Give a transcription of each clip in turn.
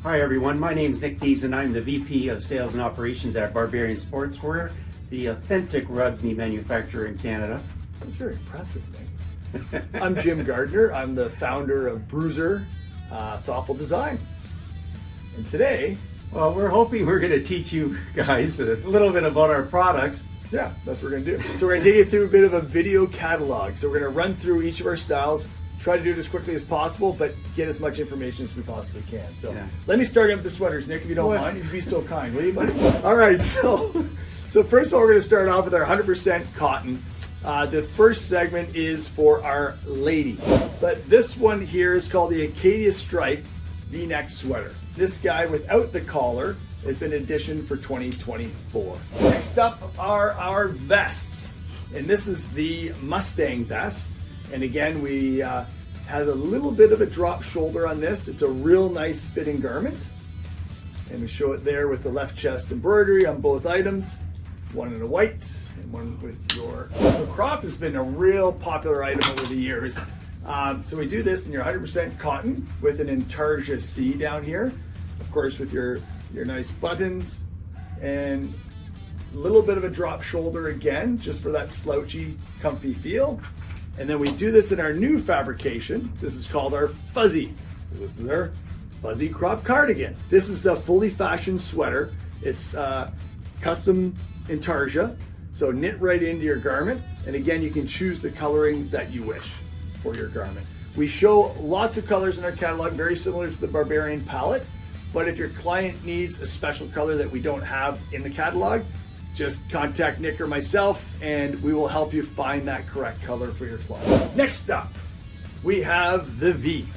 Hi everyone, my name is Nick Dees and I'm the VP of Sales and Operations at Barbarian Sportswear, the authentic rugby manufacturer in Canada. That's very impressive, Nick. I'm Jim Gardner. I'm the founder of Bruzer Thoughtful Design. And today, Well, we're hoping we're going to teach you guys a little bit about our products. yeah, that's what we're going to do. So we're going to take you through a bit of a video catalog. So we're going to run through each of our styles, try to do it as quickly as possible, but get as much information as we possibly can. So let me start with the sweaters, Nick, if you don't mind. You'd be so kind, will you, buddy? All right, so first of all, we're going to start off with our 100% cotton. The first segment is for our lady, but this one here is called the Acadia Stripe V-neck sweater. This guy without the collar has been an addition for 2024. Next up are our vests, and this is the Mustang vest. And again, we has a little bit of a drop shoulder on this. It's a real nice fitting garment. And we show it there with the left chest embroidery on both items. One in a white and one with your... So crop has been a real popular item over the years. So we do this in your 100% cotton with an Intarsia C down here. Of course, with your nice buttons and a little bit of a drop shoulder again, just for that slouchy, comfy feel. And then we do this in our new fabrication. This is called our fuzzy. So this is our fuzzy crop cardigan. This is a fully fashioned sweater. It's custom Intarsia, so knit right into your garment. And again, you can choose the coloring that you wish for your garment. We show lots of colors in our catalog, very similar to the Barbarian palette. But if your client needs a special color that we don't have in the catalog, just contact Nick or myself and we will help you find that correct color for your client. Next up, we have the V.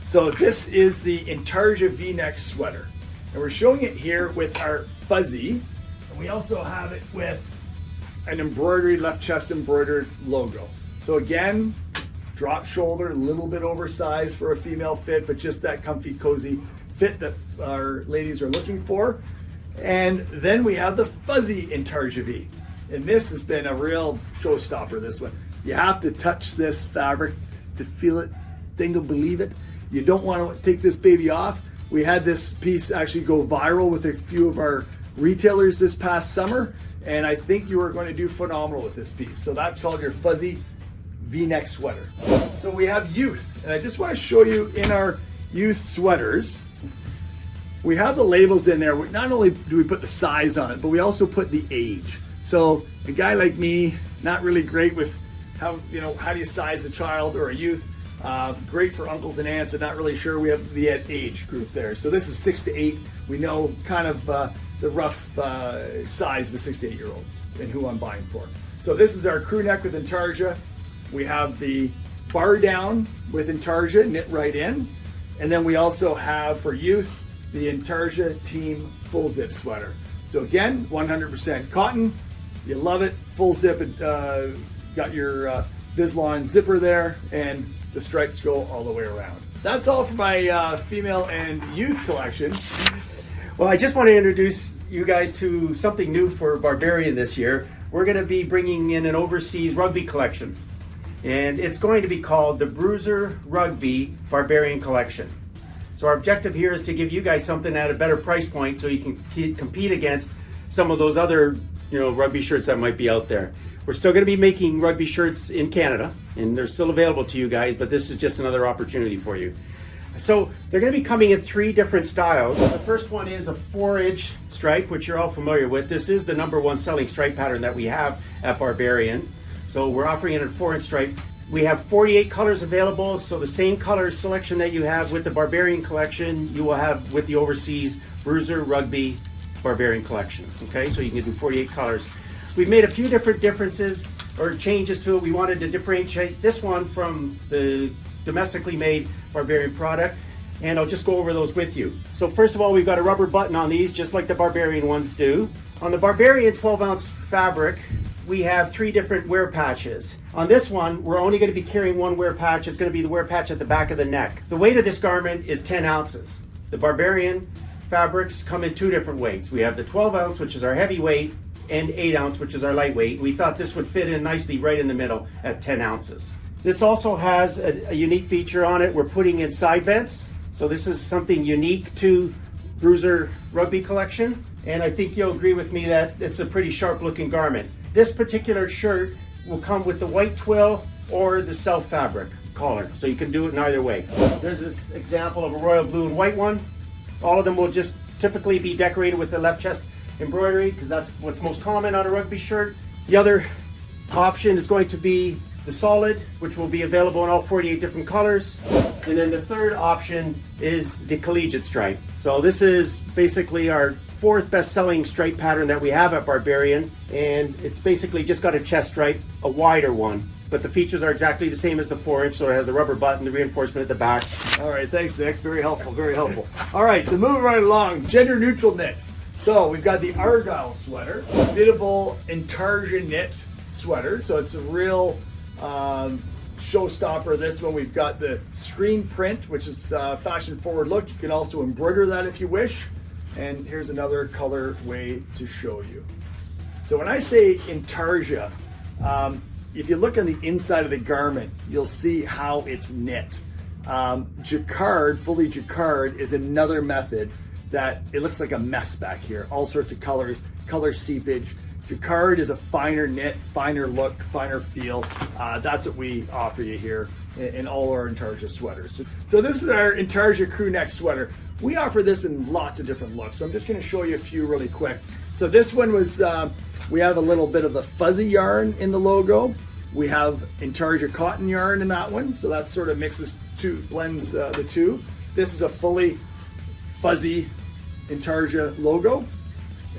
So this is the Intarsia V-neck sweater. And we're showing it here with our fuzzy. And we also have it with an embroidered, left chest embroidered logo. So again, drop shoulder, a little bit oversized for a female fit, but just that comfy, cozy fit that our ladies are looking for. And then we have the fuzzy Intarsia V. And this has been a real showstopper, this one. You have to touch this fabric to feel it, think to believe it. You don't want to take this baby off. We had this piece actually go viral with a few of our retailers this past summer, and I think you are going to do phenomenal with this piece. So that's called your fuzzy V-neck sweater. So we have youth, and I just want to show you in our youth sweaters, we have the labels in there. Not only do we put the size on it, but we also put the age. So a guy like me, not really great with how do you size a child or a youth. Great for uncles and aunts and not really sure. We have the age group there. So this is 6 to 8. We know kind of the rough size of a 6 to 8 year old and who I'm buying for. So this is our crew neck with Intarsia. We have the bar down with Intarsia knit right in. And then we also have for youth, the Intarsia Team Full Zip Sweater. So again, 100% cotton. You love it. Full zip. Got your Vislon zipper there, and the stripes go all the way around. That's all for my female and youth collection. Well, I just want to introduce you guys to something new for Barbarian this year. We're going to be bringing in an overseas rugby collection, and it's going to be called the Bruzer Rugby Barbarian Collection. So our objective here is to give you guys something at a better price point so you can compete against some of those other rugby shirts that might be out there. We're still going to be making rugby shirts in Canada, and they're still available to you guys, but this is just another opportunity for you. So they're going to be coming in 3 different styles. The first one is a 4-inch stripe, which you're all familiar with. This is the #1 selling stripe pattern that we have at Barbarian. So we're offering it in a 4-inch stripe. We have 48 colors available, so the same color selection that you have with the Barbarian collection, you will have with the overseas Bruzer Rugby Barbarian collection. Okay, so you can do 48 colors. We've made a few different differences or changes to it. We wanted to differentiate this one from the domestically made Barbarian product, and I'll just go over those with you. So first of all, we've got a rubber button on these, just like the Barbarian ones do. On the Barbarian 12-ounce fabric, we have 3 different wear patches. On this one, we're only going to be carrying one wear patch. It's going to be the wear patch at the back of the neck. The weight of this garment is 10 ounces. The Barbarian fabrics come in 2 different weights. We have the 12-ounce, which is our heavy weight, and 8-ounce, which is our lightweight. We thought this would fit in nicely right in the middle at 10 ounces. This also has a unique feature on it. We're putting in side vents. So this is something unique to Bruzer rugby collection, and I think you'll agree with me that it's a pretty sharp looking garment. This particular shirt will come with the white twill or the self fabric collar, so you can do it in either way. There's this example of a royal blue and white one. All of them will just typically be decorated with the left chest embroidery because that's what's most common on a rugby shirt. The other option is going to be the solid, which will be available in all 48 different colors. And then the third option is the collegiate stripe. So this is basically our fourth best-selling stripe pattern that we have at Barbarian, and it's basically just got a chest stripe, a wider one, but the features are exactly the same as the 4-inch, so it has the rubber button, the reinforcement at the back. All right, thanks, Nick. Very helpful, very helpful. All right, so moving right along, gender-neutral knits. So we've got the Argyle sweater, beautiful intarsia knit sweater. So it's a real showstopper. This one, we've got the screen print, which is fashion-forward look. You can also embroider that if you wish. And here's another color way to show you. So when I say intarsia, if you look on the inside of the garment, you'll see how it's knit. Jacquard, fully jacquard, is another method that it looks like a mess back here. All sorts of colors, color seepage. Jacquard is a finer knit, finer look, finer feel. That's what we offer you here in all our intarsia sweaters. So this is our intarsia crew neck sweater. We offer this in lots of different looks. So I'm just gonna show you a few really quick. So this one was, we have a little bit of the fuzzy yarn in the logo. We have intarsia cotton yarn in that one. So that sort of mixes blends the two. This is a fully fuzzy intarsia logo.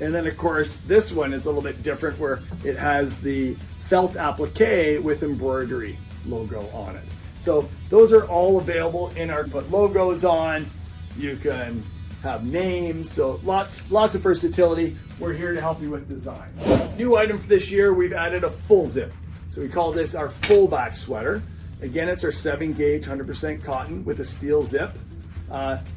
And then of course, this one is a little bit different where it has the felt applique with embroidery logo on it. So those are all available in our put logos on. You can have names, so lots of versatility. We're here to help you with design. New item for this year, we've added a full zip. So we call this our full back sweater. Again, it's our 7 gauge, 100% cotton with a steel zip.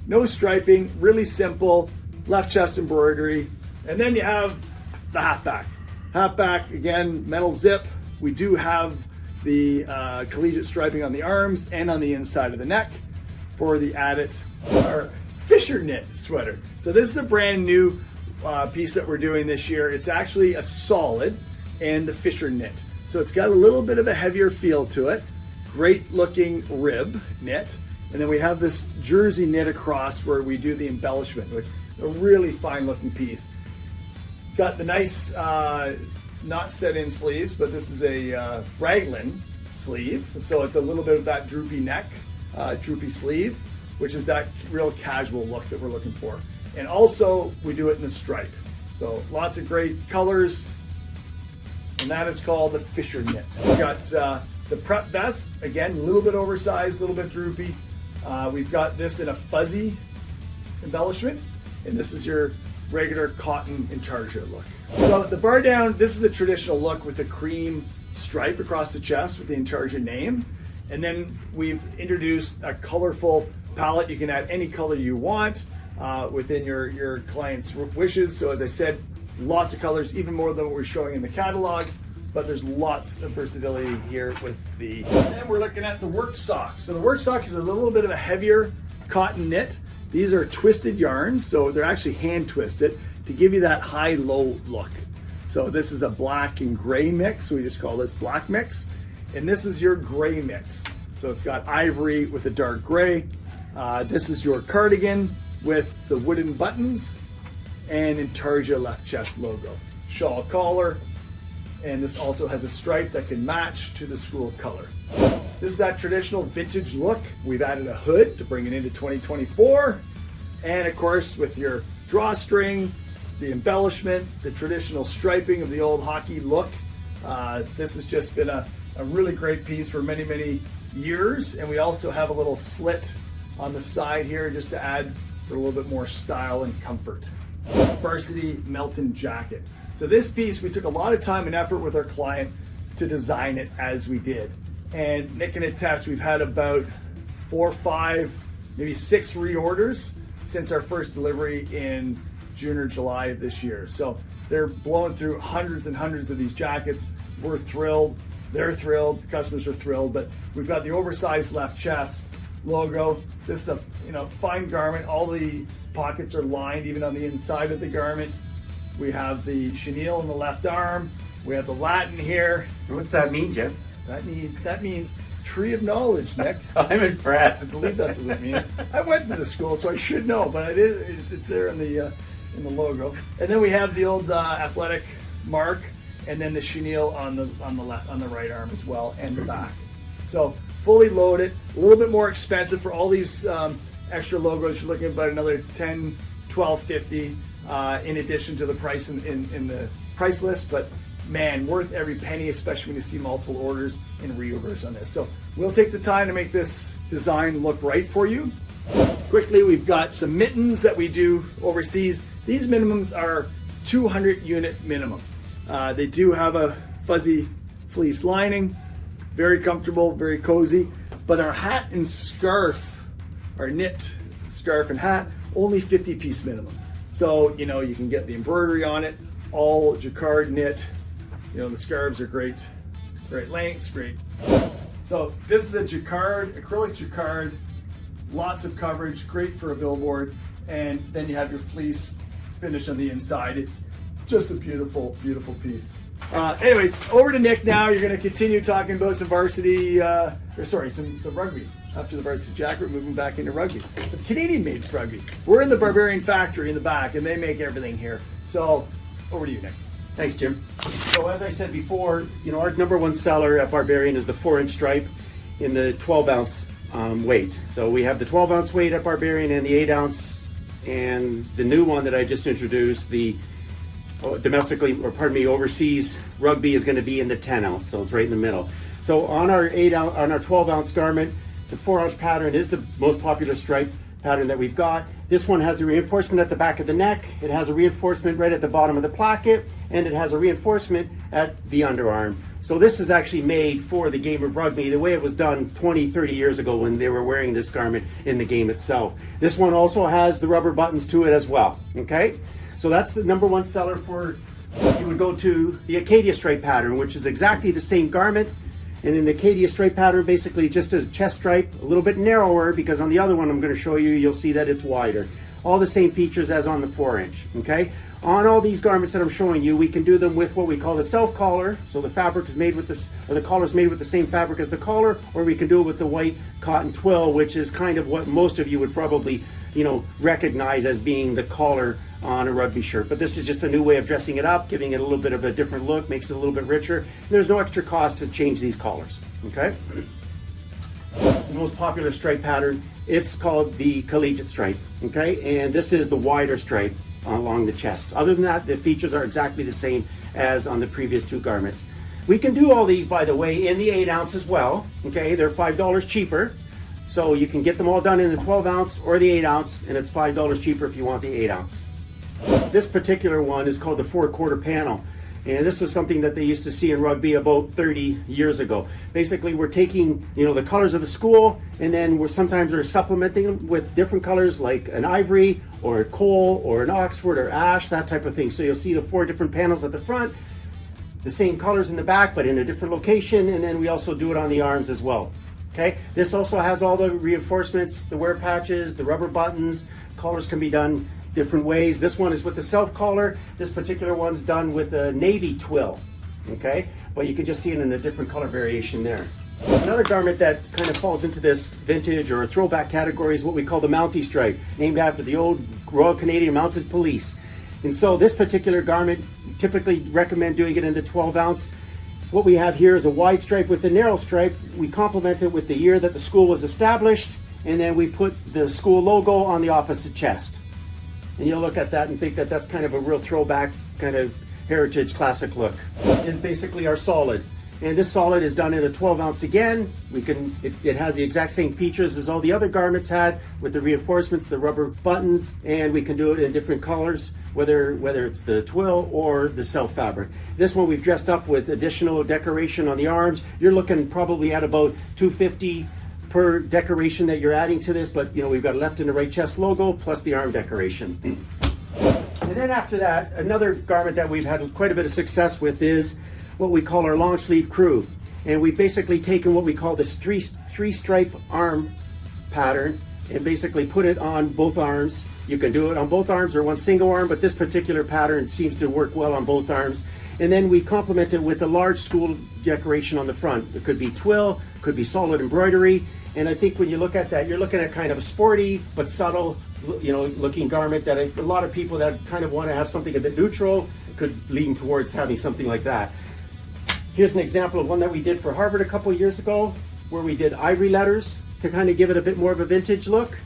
No striping, really simple, left chest embroidery. And then you have the half back. Half back, again, metal zip. We do have the collegiate striping on the arms and on the inside of the neck for the added our Fisher knit sweater. So this is a brand new piece that we're doing this year. It's actually a solid and the Fisher knit. So it's got a little bit of a heavier feel to it. Great looking rib knit. And then we have this jersey knit across where we do the embellishment, which is a really fine looking piece. Got the nice, not set in sleeves, but this is a raglan sleeve. So it's a little bit of that droopy neck, droopy sleeve, which is that real casual look that we're looking for. And also we do it in the stripe. So lots of great colors, and that is called the Fisher knit. We've got the prep vest, again, a little bit oversized, a little bit droopy. We've got this in a fuzzy embellishment, and this is your regular cotton intarsia look. So the bar down, this is the traditional look with the cream stripe across the chest with the intarsia name. And then we've introduced a colorful palette. You can add any color you want within your client's wishes. So as I said, lots of colors, even more than what we're showing in the catalog, but there's lots of versatility here with the, and we're looking at the work sock. So the work sock is a little bit of a heavier cotton knit. These are twisted yarns, so they're actually hand twisted to give you that high-low look. So this is a black and gray mix. We just call this black mix. And this is your gray mix. So it's got ivory with a dark gray. This is your cardigan with the wooden buttons and intarsia left chest logo. Shawl collar, and this also has a stripe that can match to the school color. This is that traditional vintage look. We've added a hood to bring it into 2024. And of course, with your drawstring, the embellishment, the traditional striping of the old hockey look. This has just been a really great piece for many, many years. And we also have a little slit on the side here just to add for a little bit more style and comfort. Varsity Melton jacket. So this piece, we took a lot of time and effort with our client to design it as we did. And Nick can attest, we've had about 4, 5, maybe 6 reorders since our first delivery in June or July of this year. So they're blowing through hundreds and hundreds of these jackets. We're thrilled, they're thrilled, the customers are thrilled, but we've got the oversized left chest logo. This is a fine garment. All the pockets are lined, even on the inside of the garment. We have the chenille in the left arm. We have the Latin here. What's that mean, Jim? That means tree of knowledge, Nick. I'm impressed. I believe that's what it means. I went to the school, so I should know, but it's there in the logo. And then we have the old athletic mark, and then the chenille on the right arm as well, and the back. So fully loaded, a little bit more expensive for all these extra logos. You're looking at about another $10, $12.50 in addition to the price in the price list, but man, worth every penny, especially when you see multiple orders and reorders on this. So we'll take the time to make this design look right for you. Quickly, we've got some mittens that we do overseas. These minimums are 200 unit minimum. They do have a fuzzy fleece lining, very comfortable, very cozy. But our hat and scarf, our knit scarf and hat, only 50-piece minimum. So, you can get the embroidery on it, all jacquard knit. The scarves are great lengths, great. So this is a jacquard, acrylic jacquard, lots of coverage, great for a billboard. And then you have your fleece finish on the inside. It's just a beautiful, beautiful piece. Anyways, over to Nick now. You're going to continue talking about some varsity, some rugby. After the varsity jacket, we're moving back into rugby. Some Canadian-made rugby. We're in the Barbarian factory in the back, and they make everything here. So over to you, Nick. Thanks, Jim. So as I said before, our number one seller at Barbarian is the 4-inch stripe in the 12-ounce weight. So we have the 12-ounce weight at Barbarian and the 8-ounce, and the new one that I just introduced, the overseas rugby, is going to be in the 10-ounce. So it's right in the middle. So on our 12-ounce garment, the 4-ounce pattern is the most popular stripe pattern that we've got. This one has a reinforcement at the back of the neck, it has a reinforcement right at the bottom of the placket, and it has a reinforcement at the underarm. So this is actually made for the game of rugby, the way it was done 20, 30 years ago when they were wearing this garment in the game itself. This one also has the rubber buttons to it as well, okay? So that's the number one seller for, you would go to the Acadia stripe pattern, which is exactly the same garment. And in the Acadia stripe pattern, basically just a chest stripe, a little bit narrower, because on the other one I'm going to show you, you'll see that it's wider. All the same features as on the 4-inch, okay? On all these garments that I'm showing you, we can do them with what we call the self-collar. So the fabric is made with this, or the collar is made with the same fabric as the collar, or we can do it with the white cotton twill, which is kind of what most of you would probably, recognize as being the collar on a rugby shirt. But this is just a new way of dressing it up, giving it a little bit of a different look, makes it a little bit richer. And there's no extra cost to change these collars, okay? The most popular stripe pattern, it's called the collegiate stripe, okay? And this is the wider stripe along the chest. Other than that, the features are exactly the same as on the previous two garments. We can do all these, by the way, in the 8-ounce as well, okay? They're $5 cheaper. So you can get them all done in the 12-ounce or the 8-ounce, and it's $5 cheaper if you want the 8-ounce. This particular one is called the 4-quarter panel. And this was something that they used to see in rugby about 30 years ago. Basically, we're taking, the colors of the school, and then we're supplementing them with different colors like an ivory or a coal or an Oxford or ash, that type of thing. So you'll see the 4 different panels at the front, the same colors in the back, but in a different location. And then we also do it on the arms as well. Okay, this also has all the reinforcements, the wear patches, the rubber buttons. Collars can be done different ways. This one is with the self collar. This particular one's done with a navy twill. Okay, but you can just see it in a different color variation there. Another garment that kind of falls into this vintage or throwback category is what we call the Mountie stripe, named after the old Royal Canadian Mounted Police. And so this particular garment, typically recommend doing it in the 12-ounce. What we have here is a wide stripe with a narrow stripe. We complement it with the year that the school was established, and then we put the school logo on the opposite chest. And you'll look at that and think that that's kind of a real throwback, kind of heritage classic look. Is basically our solid. And this solid is done in a 12-ounce again. It has the exact same features as all the other garments had, with the reinforcements, the rubber buttons, and we can do it in different colors, whether it's the twill or the self fabric. This one we've dressed up with additional decoration on the arms. You're looking probably at about $250 per decoration that you're adding to this, but we've got a left and a right chest logo plus the arm decoration. And then after that, another garment that we've had quite a bit of success with is what we call our long sleeve crew. And we've basically taken what we call this three stripe arm pattern and basically put it on both arms. You can do it on both arms or one single arm, but this particular pattern seems to work well on both arms. And then we complement it with a large school decoration on the front. It could be twill, could be solid embroidery. And I think when you look at that, you're looking at kind of a sporty but subtle, looking garment that a lot of people that kind of want to have something a bit neutral could lean towards having something like that. Here's an example of one that we did for Harvard a couple years ago, where we did ivory letters to kind of give it a bit more of a vintage look.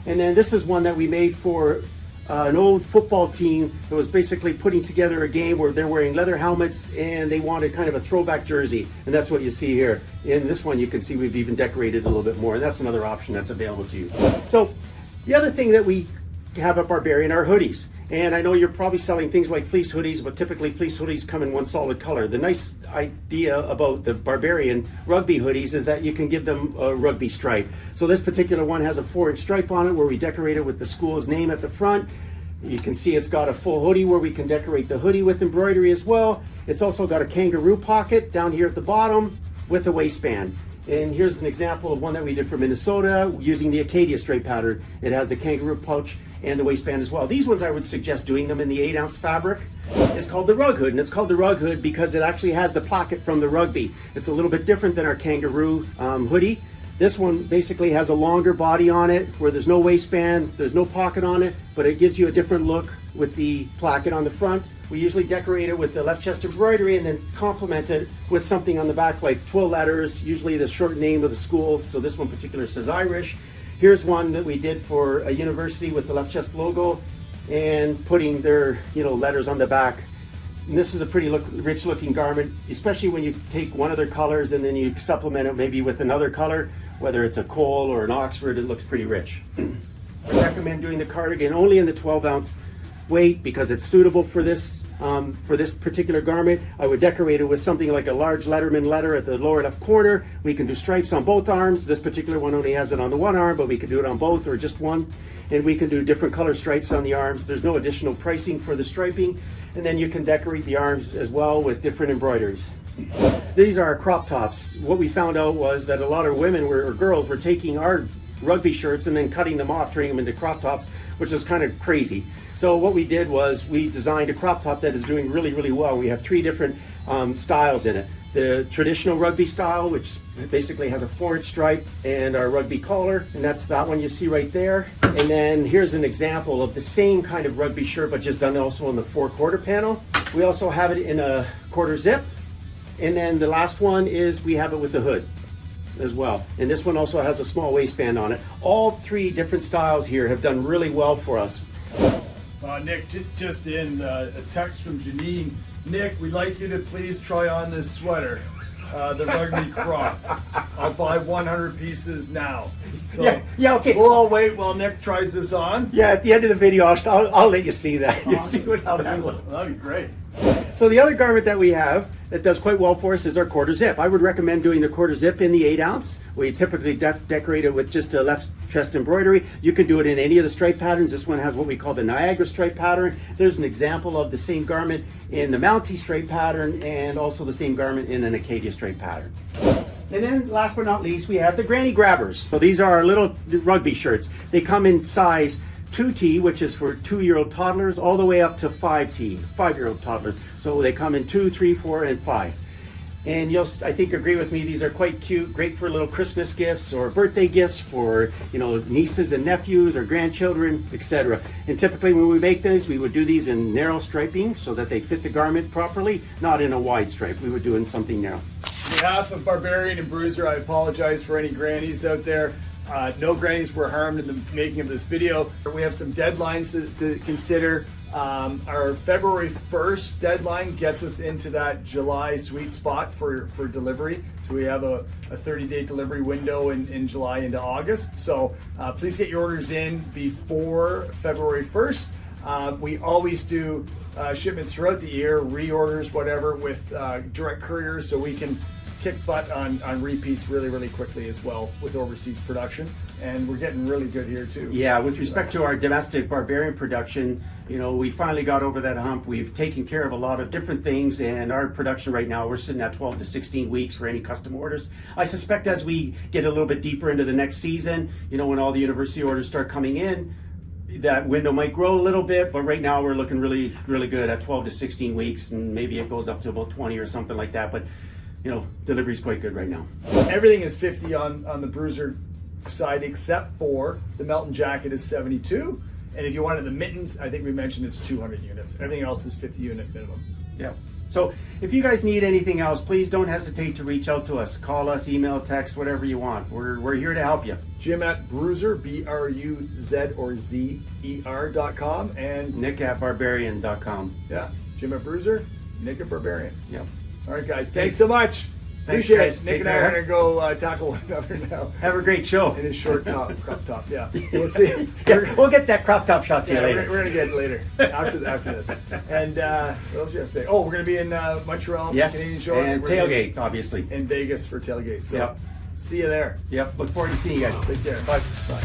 And then this is one that we made for an old football team that was basically putting together a game where they're wearing leather helmets and they wanted kind of a throwback jersey. And that's what you see here. In this one, you can see we've even decorated a little bit more, and that's another option that's available to you. So the other thing that we have at Barbarian are hoodies. And I know you're probably selling things like fleece hoodies, but typically fleece hoodies come in one solid color. The nice idea about the Barbarian rugby hoodies is that you can give them a rugby stripe. So this particular one has a 4-inch stripe on it where we decorate it with the school's name at the front. You can see it's got a full hoodie where we can decorate the hoodie with embroidery as well. It's also got a kangaroo pocket down here at the bottom with a waistband. And here's an example of one that we did for Minnesota using the Acadia stripe pattern. It has the kangaroo pouch and the waistband as well. These ones I would suggest doing them in the 8-ounce fabric. It's called the rug hood, and it's called the rug hood because it actually has the placket from the rugby. It's a little bit different than our kangaroo hoodie. This one basically has a longer body on it where there's no waistband, there's no pocket on it, but it gives you a different look with the placket on the front. We usually decorate it with the left chest embroidery and then complement it with something on the back like twill letters, usually the short name of the school. So this one particular says Irish. Here's one that we did for a university with the left chest logo and putting their letters on the back. And this is a pretty rich looking garment, especially when you take one of their colors and then you supplement it maybe with another color, whether it's a coal or an Oxford, it looks pretty rich. I recommend doing the cardigan only in the 12-ounce weight because it's suitable for this particular garment. I would decorate it with something like a large Letterman letter at the lower left corner. We can do stripes on both arms. This particular one only has it on the one arm, but we can do it on both or just one. And we can do different color stripes on the arms. There's no additional pricing for the striping. And then you can decorate the arms as well with different embroideries. These are crop tops. What we found out was that a lot of women or girls were taking our rugby shirts and then cutting them off, turning them into crop tops, which is kind of crazy. So what we did was we designed a crop top that is doing really, really well. We have 3 different styles in it. The traditional rugby style, which basically has a 4-inch stripe, and our rugby collar, and that's that one you see right there. And then here's an example of the same kind of rugby shirt, but just done also on the 4-quarter panel. We also have it in a quarter zip. And then the last one is we have it with the hood as well. And this one also has a small waistband on it. All 3 different styles here have done really well for us. Nick, just in a text from Janine. Nick, we'd like you to please try on this sweater, the rugby crop. I'll buy 100 pieces now. So yeah, okay. We'll all wait while Nick tries this on. Yeah, at the end of the video, I'll let you see that. You see how that looks. That'd be great. So the other garment that we have that does quite well for us is our quarter zip. I would recommend doing the quarter zip in the 8-ounce. We typically decorate it with just a left chest embroidery. You can do it in any of the stripe patterns. This one has what we call the Niagara stripe pattern. There's an example of the same garment in the Mountie stripe pattern and also the same garment in an Acadia stripe pattern. And then last but not least, we have the granny grabbers. So these are our little rugby shirts. They come in size 2T, which is for 2-year-old toddlers, all the way up to 5T, 5-year-old toddlers. So they come in 2, 3, 4, and 5. And you'll, I think, agree with me, these are quite cute, great for little Christmas gifts or birthday gifts for, nieces and nephews or grandchildren, etc. And typically when we make these, we would do these in narrow striping so that they fit the garment properly, not in a wide stripe. We would do in something narrow. On behalf of Barbarian and Bruzer, I apologize for any grannies out there. No grannies were harmed in the making of this video. We have some deadlines to consider. Our February 1st deadline gets us into that July sweet spot for delivery. So we have a 30-day delivery window in July into August. So please get your orders in before February 1st. We always do shipments throughout the year, reorders, whatever, with direct couriers, so we can kick butt on repeats really quickly as well with overseas production, and we're getting really good here too. Yeah, with respect to our domestic Barbarian production, we finally got over that hump. We've taken care of a lot of different things, and our production right now, we're sitting at 12 to 16 weeks for any custom orders. I suspect as we get a little bit deeper into the next season, when all the university orders start coming in, that window might grow a little bit, but right now we're looking really good at 12 to 16 weeks, and maybe it goes up to about 20 or something like that. But delivery's quite good right now. Everything is 50 on the Bruzer side, except for the Melton jacket is 72. And if you wanted the mittens, I think we mentioned it's 200 units. Everything else is 50 unit minimum. Yeah. So if you guys need anything else, please don't hesitate to reach out to us. Call us, email, text, whatever you want. We're here to help you. Jim at Bruzer, BRUZ.com, and Nick at Barbarian.com. Yeah, Jim at Bruzer, Nick at Barbarian. Yep. All right, guys. Thanks so much. Thanks, Appreciate guys. it. Nick Take and I care. are going to go tackle one another now. Have a great show. In his short top, crop top. Yeah. We'll see. Yeah, we'll get that crop top shot to you later. We're going to get it later after this. And what else do you have to say? Oh, we're going to be in Montreal for the Yes, Canadian show. and we're gonna tailgate, obviously. be in Vegas for tailgate. So Yep. see you there. Yep. Look forward to seeing you guys. Take care. Bye. Bye.